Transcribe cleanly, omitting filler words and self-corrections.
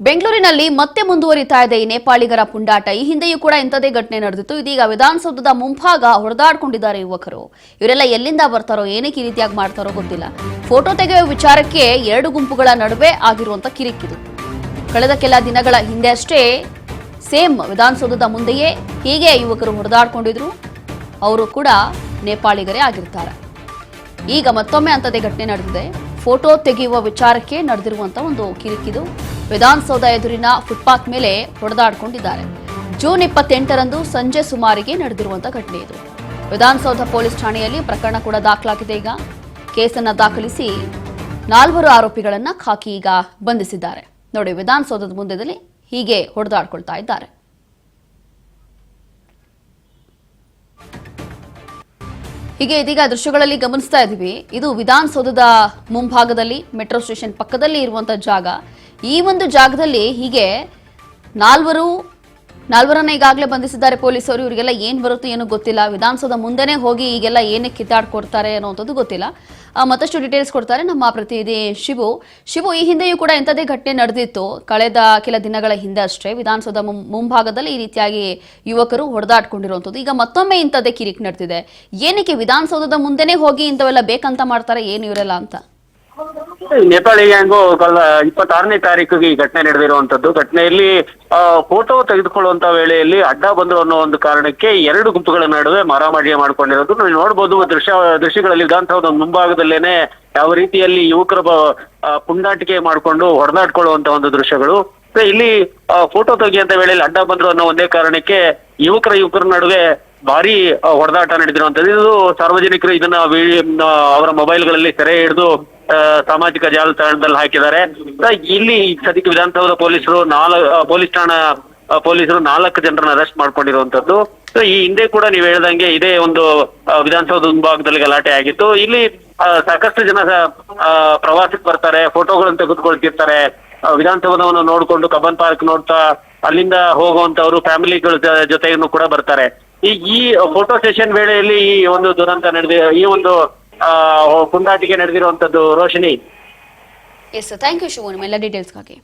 ಬೆಂಗಳೂರಿನಲ್ಲಿ ಮತ್ತೆ ಮುಂದುವರಿತಾ ಇದೆ ಈ ನೇಪಾಳಿಗರ ಪುಂಡಾಟ. ಈ ಹಿಂದೆಯೂ ಕೂಡ ಇಂಥದೇ ಘಟನೆ ನಡೆದಿತ್ತು. ಇದೀಗ ವಿಧಾನಸೌಧದ ಮುಂಭಾಗ ಹೊಡೆದಾಡಿಕೊಂಡಿದ್ದಾರೆ ಯುವಕರು. ಇವರೆಲ್ಲ ಎಲ್ಲಿಂದ ಬರ್ತಾರೋ, ಏನಕ್ಕೆ ಈ ರೀತಿಯಾಗಿ ಮಾಡ್ತಾರೋ ಗೊತ್ತಿಲ್ಲ. ಫೋಟೋ ತೆಗೆಯುವ ವಿಚಾರಕ್ಕೆ ಎರಡು ಗುಂಪುಗಳ ನಡುವೆ ಆಗಿರುವಂತ ಕಿರಿಕಿದು. ಕಳೆದ ಕೆಲ ದಿನಗಳ ಹಿಂದೆ ಅಷ್ಟೇ ಸೇಮ್ ವಿಧಾನಸೌಧದ ಮುಂದೆಯೇ ಹೀಗೆ ಯುವಕರು ಹೊಡೆದಾಡಿಕೊಂಡಿದ್ರು. ಅವರು ಕೂಡ ನೇಪಾಳಿಗರೇ ಆಗಿರ್ತಾರೆ. ಈಗ ಮತ್ತೊಮ್ಮೆ ಅಂಥದೇ ಘಟನೆ ನಡೆದಿದೆ. ಫೋಟೋ ತೆಗೆಯುವ ವಿಚಾರಕ್ಕೆ ನಡೆದಿರುವಂತ ಒಂದು ಕಿರಿಕಿದು. ವಿಧಾನಸೌಧ ಎದುರಿನ ಫುಟ್ಪಾತ್ ಮೇಲೆ ಹೊಡೆದಾಡಿಕೊಂಡಿದ್ದಾರೆ. ಜೂನ್ 28ರಂದು ಸಂಜೆ ಸುಮಾರಿಗೆ ನಡೆದಿರುವಂತಹ ಘಟನೆ ಇದು. ವಿಧಾನಸೌಧ ಪೊಲೀಸ್ ಠಾಣೆಯಲ್ಲಿ ಪ್ರಕರಣ ಕೂಡ ದಾಖಲಾಗಿದೆ. ಈಗ ಕೇಸನ್ನ ದಾಖಲಿಸಿ 4 ಆರೋಪಿಗಳನ್ನ ಖಾಕಿ ಈಗ ಬಂಧಿಸಿದ್ದಾರೆ. ನೋಡಿ, ವಿಧಾನಸೌಧದ ಮುಂದೆದಲ್ಲಿ ಹೀಗೆ ಹೊಡೆದಾಡ್ಕೊಳ್ತಾ ಇದ್ದಾರೆ. ಹೀಗೆ ಇದೀಗ ದೃಶ್ಯಗಳಲ್ಲಿ ಗಮನಿಸ್ತಾ ಇದ್ದೀವಿ. ಇದು ವಿಧಾನಸೌಧದ ಮುಂಭಾಗದಲ್ಲಿ ಮೆಟ್ರೋ ಸ್ಟೇಷನ್ ಪಕ್ಕದಲ್ಲಿ ಇರುವಂತಹ ಜಾಗ. ಈ ಒಂದು ಜಾಗದಲ್ಲಿ ಹೀಗೆ ನಾಲ್ವರನ್ನ ಈಗಾಗಲೇ ಬಂಧಿಸಿದ್ದಾರೆ ಪೊಲೀಸರು. ಇವರಿಗೆಲ್ಲ ಏನ್ ಬರುತ್ತೆ ಏನೋ ಗೊತ್ತಿಲ್ಲ. ವಿಧಾನಸೌಧ ಮುಂದೆನೆ ಹೋಗಿ ಈಗೆಲ್ಲ ಏನಕ್ಕೆ ಕಿತ್ತಾಡ್ಕೊಡ್ತಾರೆ ಅನ್ನೋಂಥದ್ದು ಗೊತ್ತಿಲ್ಲ. ಮತ್ತಷ್ಟು ಡೀಟೇಲ್ಸ್ ಕೊಡ್ತಾರೆ ನಮ್ಮ ಪ್ರತಿನಿಧಿ ಶಿವು. ಈ ಹಿಂದೆಯೂ ಕೂಡ ಇಂಥದೇ ಘಟನೆ ನಡೆದಿತ್ತು. ಕಳೆದ ಕೆಲ ದಿನಗಳ ಹಿಂದೆ ಅಷ್ಟೇ ವಿಧಾನಸೌಧ ಮುಂಭಾಗದಲ್ಲಿ ಈ ರೀತಿಯಾಗಿ ಯುವಕರು ಹೊಡೆದಾಡ್ಕೊಂಡಿರುವಂಥದ್ದು. ಈಗ ಮತ್ತೊಮ್ಮೆ ಇಂಥದ್ದೇ ಕಿರಿಕ್ ನಡೆದಿದೆ. ಏನಕ್ಕೆ ವಿಧಾನಸೌಧದ ಮುಂದೆನೆ ಹೋಗಿ ಇಂಥವೆಲ್ಲ ಬೇಕಂತ ಮಾಡ್ತಾರೆ, ಏನು ಇವರೆಲ್ಲ ಅಂತ? ನೇಪಾಳಿ ಗ್ಯಾಂಗು 26ನೇ ತಾರೀಕಿಗೆ ಈ ಘಟನೆ ನಡೆದಿರುವಂತದ್ದು. ಘಟನೆಯಲ್ಲಿ ಫೋಟೋ ತೆಗೆದುಕೊಳ್ಳುವಂತ ವೇಳೆಯಲ್ಲಿ ಅಡ್ಡ ಬಂದ್ರು ಅನ್ನೋ ಒಂದು ಕಾರಣಕ್ಕೆ ಎರಡು ಗುಂಪುಗಳ ನಡುವೆ ಮಾರಾಮಾರಿ ಮಾಡ್ಕೊಂಡಿರೋದು ನೀವು ನೋಡ್ಬೋದು. ದೃಶ್ಯಗಳಲ್ಲಿ ವಿಧಾನಸೌಧ ಮುಂಭಾಗದಲ್ಲೇನೆ ಯಾವ ರೀತಿಯಲ್ಲಿ ಯುವಕರ ಪುಂಡಾಟಿಕೆ ಮಾಡಿಕೊಂಡು ಹೊಡೆದಾಡ್ಕೊಳ್ಳುವಂತ ಒಂದು ದೃಶ್ಯಗಳು. ಇಲ್ಲಿ ಫೋಟೋ ತೆಗೆಯುವಂತ ವೇಳೆಯಲ್ಲಿ ಅಡ್ಡ ಬಂದ್ರು ಅನ್ನೋ ಒಂದೇ ಕಾರಣಕ್ಕೆ ಯುವಕರ ನಡುವೆ ಭಾರಿ ಹೊಡೆದಾಟ ನಡೆದಿರುವಂತದ್ದು. ಇದು ಸಾರ್ವಜನಿಕರು ಇದನ್ನ ಅವರ ಮೊಬೈಲ್ಗಳಲ್ಲಿ ಸೆರೆ ಹಿಡಿದು ಸಾಮಾಜಿಕ ಜಾಲತಾಣದಲ್ಲಿ ಹಾಕಿದ್ದಾರೆ. ಇಲ್ಲಿ ಸದ್ಯಕ್ಕೆ ವಿಧಾನಸೌಧ ಪೊಲೀಸ್ ಠಾಣಾ ಪೊಲೀಸರು 4 ಜನರನ್ನ ಅರೆಸ್ಟ್ ಮಾಡ್ಕೊಂಡಿರುವಂತದ್ದು. ಈ ಹಿಂದೆ ಕೂಡ ನೀವು ಹೇಳ್ದಂಗೆ ಇದೇ ಒಂದು ವಿಧಾನಸೌಧ ಮುಂಭಾಗದಲ್ಲಿ ಗಲಾಟೆ ಆಗಿತ್ತು. ಇಲ್ಲಿ ಸಾಕಷ್ಟು ಜನ ಪ್ರವಾಸಕ್ಕೆ ಬರ್ತಾರೆ, ಫೋಟೋಗಳನ್ನು ತೆಗೆದುಕೊಳ್ತಿರ್ತಾರೆ. ವಿಧಾನಸೌಧವನ್ನು ನೋಡ್ಕೊಂಡು ಕಬ್ಬನ್ ಪಾರ್ಕ್ ನೋಡ್ತಾ ಅಲ್ಲಿಂದ ಹೋಗುವಂತವ್ರು ಫ್ಯಾಮಿಲಿಗಳ ಜೊತೆಗೂ ಕೂಡ ಬರ್ತಾರೆ. ಈ ಫೋಟೋ ಸೆಷನ್ ವೇಳೆಯಲ್ಲಿ ಈ ಒಂದು ದುರಂತ ಈ ಒಂದು ಪುಂಡಾಟಿಕೆ ನಡೆದಿರುವಂತದ್ದು. Roshini, yes, thank you Shivu, ನಿಮ್ಮೆಲ್ಲ ಡೀಟೇಲ್ಸ್ಗಾಗಿ.